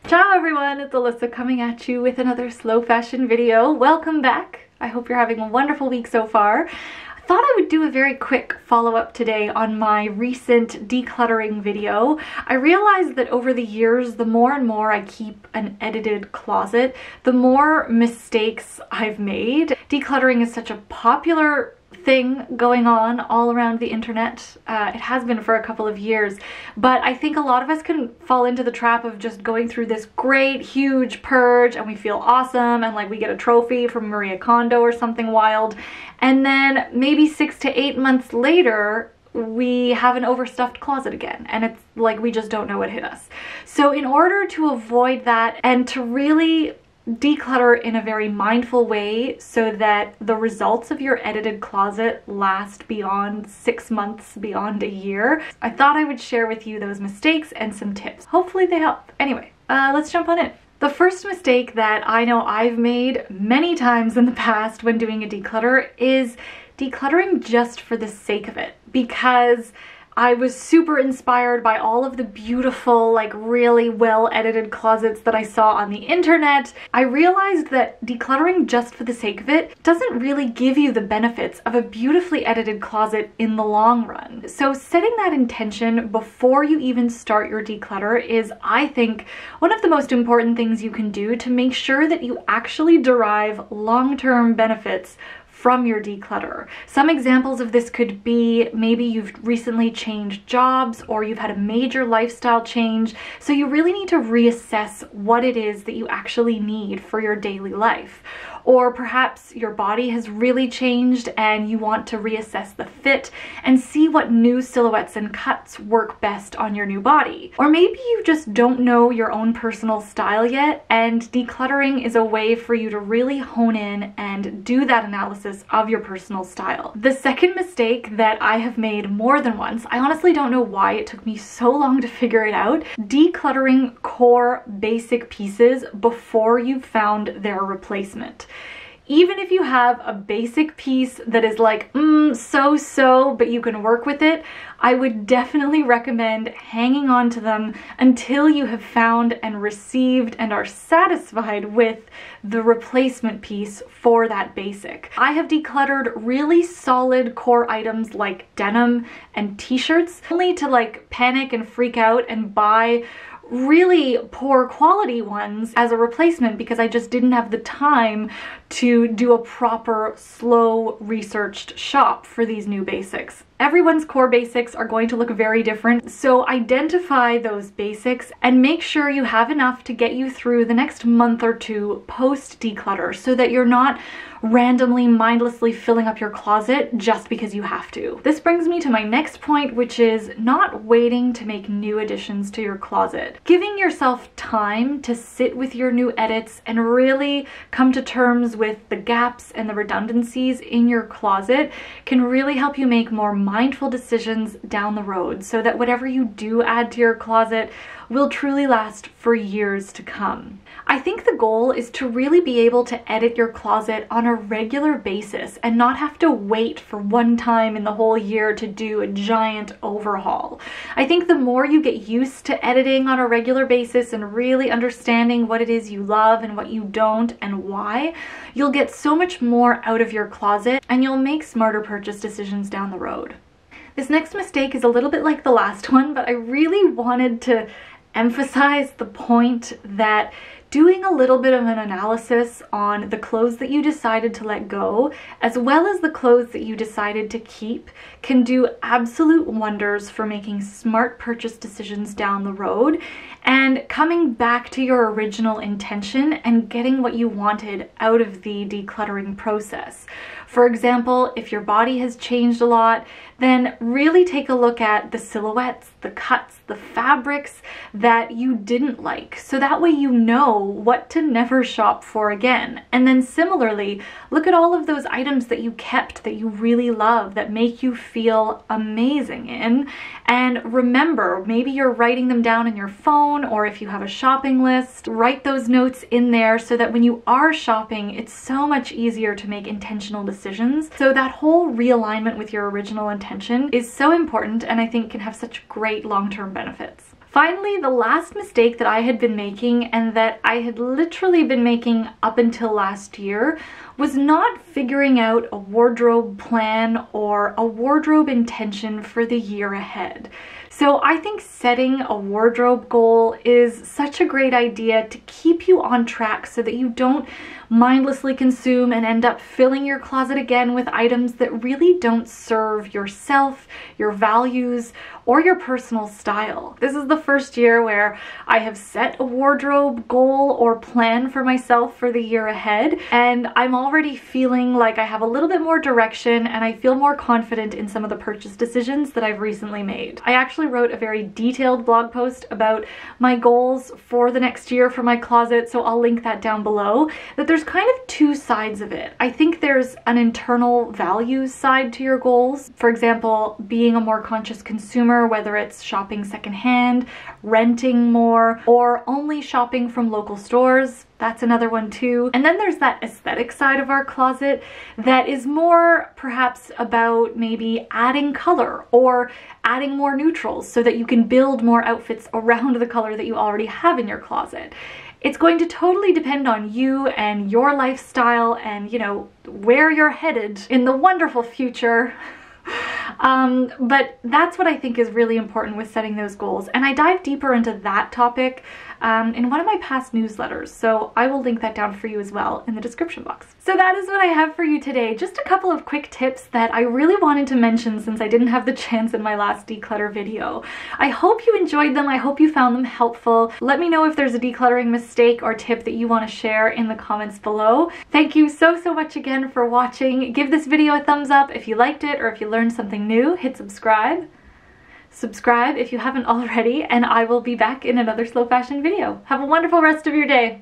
Ciao everyone, it's Alyssa coming at you with another slow fashion video. Welcome back. I hope you're having a wonderful week so far. I thought I would do a very quick follow-up today on my recent decluttering video. I realized that over the years, the more and more I keep an edited closet, the more mistakes I've made. Decluttering is such a popular thing going on all around the internet. It has been for a couple of years, but I think a lot of us can fall into the trap of just going through this great huge purge and we feel awesome and like we get a trophy from Maria Kondo or something wild, and then maybe 6 to 8 months later we have an overstuffed closet again, and it's like we just don't know what hit us. So in order to avoid that and to really declutter in a very mindful way so that the results of your edited closet last beyond 6 months, beyond a year, I thought I would share with you those mistakes and some tips. Hopefully they help. Anyway, let's jump on in. The first mistake that I know I've made many times in the past when doing a declutter is decluttering just for the sake of it, because I was super inspired by all of the beautiful, like really well edited closets that I saw on the internet. I realized that decluttering just for the sake of it doesn't really give you the benefits of a beautifully edited closet in the long run. So setting that intention before you even start your declutter is, I think, one of the most important things you can do to make sure that you actually derive long-term benefits from your declutter. Some examples of this could be maybe you've recently changed jobs or you've had a major lifestyle change, so you really need to reassess what it is that you actually need for your daily life. Or perhaps your body has really changed and you want to reassess the fit and see what new silhouettes and cuts work best on your new body. Or maybe you just don't know your own personal style yet, and decluttering is a way for you to really hone in and do that analysis of your personal style. The second mistake that I have made more than once, I honestly don't know why it took me so long to figure it out, decluttering core basic pieces before you've found their replacement. Even if you have a basic piece that is like, so-so, but you can work with it, I would definitely recommend hanging on to them until you have found and received and are satisfied with the replacement piece for that basic. I have decluttered really solid core items like denim and t-shirts, only to like panic and freak out and buy really poor quality ones as a replacement because I just didn't have the time to do a proper, slow, researched shop for these new basics. Everyone's core basics are going to look very different, so identify those basics and make sure you have enough to get you through the next month or two post declutter so that you're not randomly, mindlessly filling up your closet just because you have to. This brings me to my next point, which is not waiting to make new additions to your closet. Giving yourself time to sit with your new edits and really come to terms with the gaps and the redundancies in your closet can really help you make more mindful decisions down the road so that whatever you do add to your closet will truly last for years to come. I think the goal is to really be able to edit your closet on a regular basis and not have to wait for one time in the whole year to do a giant overhaul. I think the more you get used to editing on a regular basis and really understanding what it is you love and what you don't and why, you'll get so much more out of your closet and you'll make smarter purchase decisions down the road. This next mistake is a little bit like the last one, but I really wanted to emphasize the point that doing a little bit of an analysis on the clothes that you decided to let go, as well as the clothes that you decided to keep, can do absolute wonders for making smart purchase decisions down the road and coming back to your original intention and getting what you wanted out of the decluttering process. For example, if your body has changed a lot, then really take a look at the silhouettes, the cuts, the fabrics that you didn't like, so that way you know what to never shop for again. And then similarly, look at all of those items that you kept that you really love, that make you feel amazing in, and remember, maybe you're writing them down in your phone, or if you have a shopping list, write those notes in there so that when you are shopping, it's so much easier to make intentional decisions. So that whole realignment with your original intention is so important, and I think can have such great long-term benefits. Finally, the last mistake that I had been making, and that I had literally been making up until last year, was not figuring out a wardrobe plan or a wardrobe intention for the year ahead. So I think setting a wardrobe goal is such a great idea to keep you on track so that you don't mindlessly consume and end up filling your closet again with items that really don't serve yourself, your values, or your personal style. This is the first year where I have set a wardrobe goal or plan for myself for the year ahead, and I'm already feeling like I have a little bit more direction and I feel more confident in some of the purchase decisions that I've recently made. I actually wrote a very detailed blog post about my goals for the next year for my closet, so I'll link that down below. That there's kind of two sides of it. I think there's an internal values side to your goals. For example, being a more conscious consumer, whether it's shopping secondhand, renting more, or only shopping from local stores. That's another one too. And then there's that aesthetic side of our closet that is more perhaps about maybe adding color or adding more neutrals so that you can build more outfits around the color that you already have in your closet. It's going to totally depend on you and your lifestyle and, you know, where you're headed in the wonderful future. But that's what I think is really important with setting those goals. And I dive deeper into that topic in one of my past newsletters, so I will link that down for you as well in the description box. So that is what I have for you today. Just a couple of quick tips that I really wanted to mention since I didn't have the chance in my last declutter video. I hope you enjoyed them. I hope you found them helpful. Let me know if there's a decluttering mistake or tip that you want to share in the comments below. Thank you so much again for watching. Give this video a thumbs up if you liked it or if you learned something new. Hit subscribe. Subscribe if you haven't already, and I will be back in another slow fashion video. Have a wonderful rest of your day.